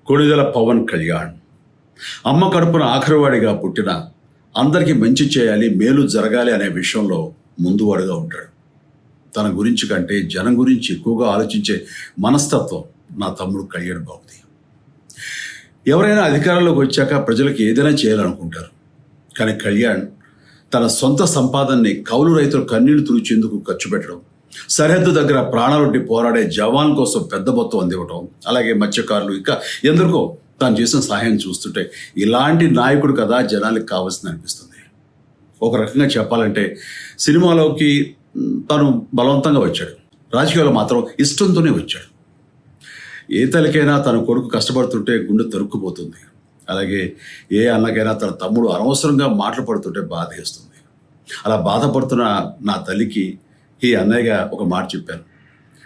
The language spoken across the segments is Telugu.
కొణిదెల పవన్ కళ్యాణ్ అమ్మ కడుపున ఆఖరివాడిగా పుట్టిన అందరికీ మంచి చేయాలి, మేలు జరగాలి అనే విషయంలో ముందువాడుగా ఉంటాడు. తన గురించి కంటే జనం గురించి ఎక్కువగా ఆలోచించే మనస్తత్వం నా తమ్ముడు కళ్యాణ్ బాబుది. ఎవరైనా అధికారంలోకి వచ్చాక ప్రజలకు ఏదైనా చేయాలనుకుంటారు. కానీ కళ్యాణ్ తన సొంత సంపాదనని కౌలు రైతుల కన్నీళ్లు తుడిచేందుకు ఖర్చు పెట్టడం, సరిహద్దు దగ్గర ప్రాణాలొడ్డి పోరాడే జవాన్ కోసం పెద్ద మొత్తం అందివ్వటం, అలాగే మత్స్యకారులు ఇంకా ఎందరికో తాను చేసిన సహాయం చూస్తుంటే ఇలాంటి నాయకుడు కదా జనానికి కావాల్సింది అనిపిస్తుంది. ఒక రకంగా చెప్పాలంటే సినిమాలోకి తను బలవంతంగా వచ్చాడు, రాజకీయాల్లో మాత్రం ఇష్టంతోనే వచ్చాడు. ఏ తల్లికైనా తన కొడుకు కష్టపడుతుంటే గుండె తరుక్కుపోతుంది. అలాగే ఏ అన్నకైనా తన తమ్ముడు అనవసరంగా మాటలు పడుతుంటే బాధేస్తుంది. అలా బాధపడుతున్న నా తల్లికి ఈ అన్నయ్యగా ఒక మాట చెప్పాను.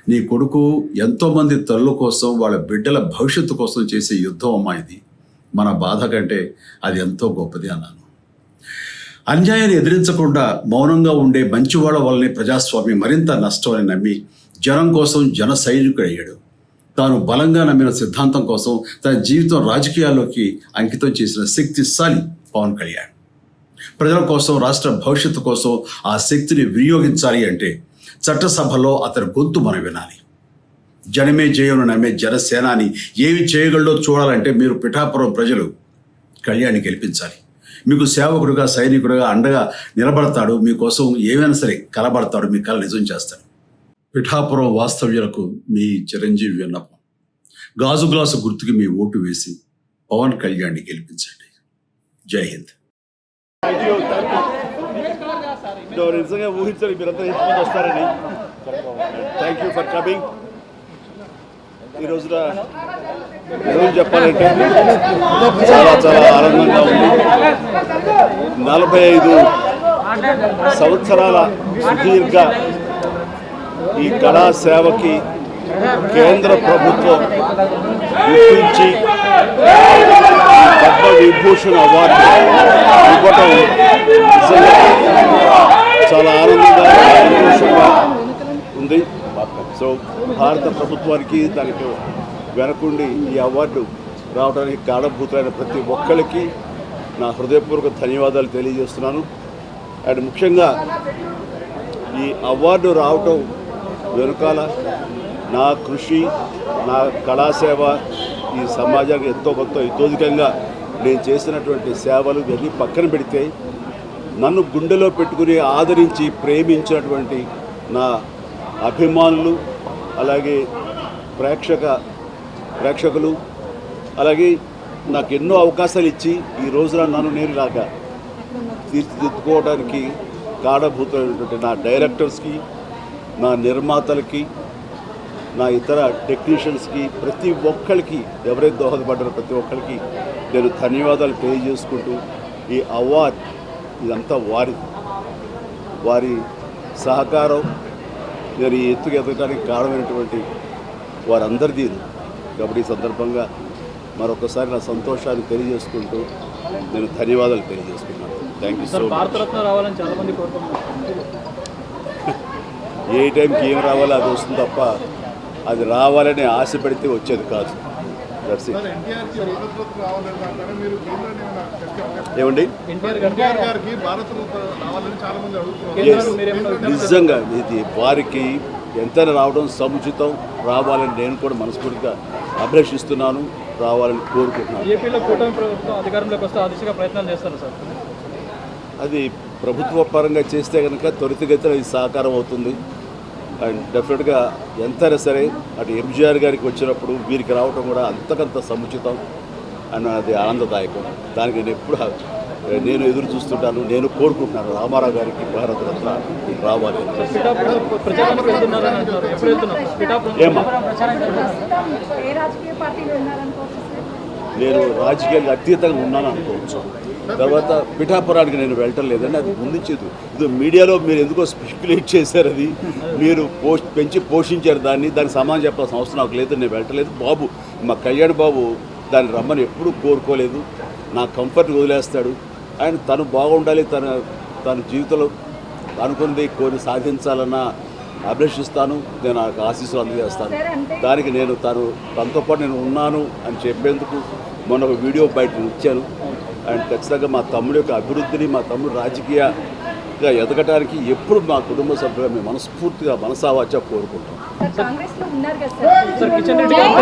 నీ కొడుకు ఎంతోమంది తల్లుల కోసం, వాళ్ళ బిడ్డల భవిష్యత్తు కోసం చేసే యుద్ధం అమ్మా ఇది. మన బాధ కంటే అది ఎంతో గొప్పది అన్నాను. అన్యాయాన్ని ఎదిరించకుండా మౌనంగా ఉండే మంచివాళ్ళ వల్లనే ప్రజాస్వామ్యం మరింత నష్టం అని నమ్మి జనం కోసం జన సైనికుడు అయ్యాడు. తాను బలంగా నమ్మిన సిద్ధాంతం కోసం తన జీవితం రాజకీయాల్లోకి అంకితం చేసిన శక్తిశాలి పవన్ కళ్యాణ్. ప్రజల కోసం, రాష్ట్ర భవిష్యత్తు కోసం ఆ శక్తిని వినియోగించాలి అంటే చట్టసభలో అతని గొంతు మనం వినాలి. జనమే జయను నమ్మే జనసేనాని ఏమి చేయగలడో చూడాలంటే మీరు పిఠాపురం ప్రజలు కళ్యాణ్ని గెలిపించాలి. మీకు సేవకుడుగా, సైనికుడుగా అండగా నిలబడతాడు. మీకోసం ఏమైనా సరే కలబడతాడు, మీ కళ నిజం చేస్తాడు. పిఠాపురం వాస్తవ్యులకు మీ చిరంజీవి విన్నపం, గాజు గ్లాసు గుర్తుకి మీ ఓటు వేసి పవన్ కళ్యాణ్ని గెలిపించండి. జై హింద్. నిజంగా ఊహించాలి మీరంతా ఎంతమంది వస్తారని. Thank you for coming. ఈ రోజున చెప్పాలంటే చాలా చాలా ఆనందంగా ఉంది. 45 సంవత్సరాల సుదీర్ఘ ఈ కళా సేవకి కేంద్ర ప్రభుత్వం గుర్తించి పద్మ విభూషణ్ అవార్డు ఇవ్వటం నిజంగా చాలా ఆనందంగా, సంతోషంగా ఉంది. సో భారత ప్రభుత్వానికి, దానికి వెనకుండి ఈ అవార్డు రావడానికి కారణభూతులైన ప్రతి ఒక్కరికి నా హృదయపూర్వక ధన్యవాదాలు తెలియజేస్తున్నాను. అండ్ ముఖ్యంగా ఈ అవార్డు రావటం వెనుకాల నా కృషి, నా కళాసేవ, ఈ సమాజానికి ఎంతో కొంత ఇతోధికంగా నేను చేసినటువంటి సేవలు ఇవన్నీ పక్కన పెడితే నన్ను గుండెలో పెట్టుకుని ఆదరించి ప్రేమించినటువంటి నా అభిమానులు, అలాగే ప్రేక్షకులు, అలాగే నాకు ఎన్నో అవకాశాలు ఇచ్చి ఈ రోజున నన్ను నేను ఇలాగా తీర్చిదిద్దుకోవడానికి కారణభూతమైనటువంటి నా డైరెక్టర్స్కి, నా నిర్మాతలకి, నా ఇతర టెక్నీషియన్స్కి, ప్రతి ఒక్కరికి, ఎవరైతే దోహదపడ్డారో ప్రతి ఒక్కరికి నేను ధన్యవాదాలు తెలియజేసుకుంటూ, ఈ అవార్డ్ ఇదంతా వారి సహకారం నేను ఈ ఎత్తుకు ఎదగడానికి కారణమైనటువంటి వారందరిది. కాబట్టి ఈ సందర్భంగా మరొకసారి నా సంతోషాన్ని తెలియజేసుకుంటూ నేను ధన్యవాదాలు తెలియజేసుకున్నాను. Thank you so much. Bharat Ratna రావాలని చాలామంది కోరుకుంటున్నారు. ఏ టైంకి ఏం రావాలో అది వస్తుంది తప్ప అది రావాలని ఆశ పెడితే వచ్చేది కాదు. ఏమండి, నిజంగా ఇది వారికి ఎంతైనా రావడం సముచితం. రావాలని నేను కూడా మనస్ఫూర్తిగా అభిలషిస్తున్నాను, రావాలని కోరుకుంటున్నాను. ఏపీలో కూటమి ప్రభుత్వం అధికారంలోకి వస్తే ఆ దిశగా ప్రయత్నాలు చేస్తారు సార్. అది ప్రభుత్వ పరంగా చేస్తే కనుక త్వరితగతిన ఇది సాకారం అవుతుంది. అండ్ డెఫినెట్గా ఎంతైనా సరే అటు ఎంజీఆర్ గారికి వచ్చినప్పుడు వీరికి రావటం కూడా అంతకంత సముచితం అండ్ అది ఆనందదాయకం. దానికి నేను ఎదురు చూస్తుంటాను, నేను కోరుకుంటున్నాను రామారావు గారికి భారతరత్న రావాలి. ఏమా, నేను రాజకీయాలకు అతీతంగా ఉన్నాను అనుకోవచ్చు. తర్వాత పిఠాపురానికి నేను వెళ్ళటం లేదని అది ముందుంచేది. ఇది మీడియాలో మీరు ఎందుకో స్పెక్యులేట్ చేశారు, అది మీరు పెంచి పోషించారు దానికి సమాధానం చెప్పాల్సిన అవసరం నాకు లేదు. నేను వెళ్ళటలేదు. బాబు, మా కళ్యాణ్ బాబు దాన్ని రమ్మని ఎప్పుడూ కోరుకోలేదు. నా కంఫర్ట్ వదిలేస్తాడు. ఆయన తను బాగుండాలి, తన జీవితంలో అనుకుంది కొన్ని సాధించాలన్న అభిలషిస్తాను, నేను నాకు ఆశీస్సులు అందజేస్తాను. దానికి నేను తనతో పాటు నేను ఉన్నాను అని చెప్పేందుకు మొన్న ఒక వీడియో బయట ఇచ్చాను. అండ్ ఖచ్చితంగా మా తమ్ముడి యొక్క అభివృద్ధిని, మా తమ్ముడు రాజకీయంగా ఎదగటానికి ఎప్పుడు మా కుటుంబ సభ్యులు మేము మనస్ఫూర్తిగా మనసావాచ కోరుకుంటాం. కాంగ్రెస్లో ఉన్నారు కదా సార్ కిషన్ రెడ్డి గారు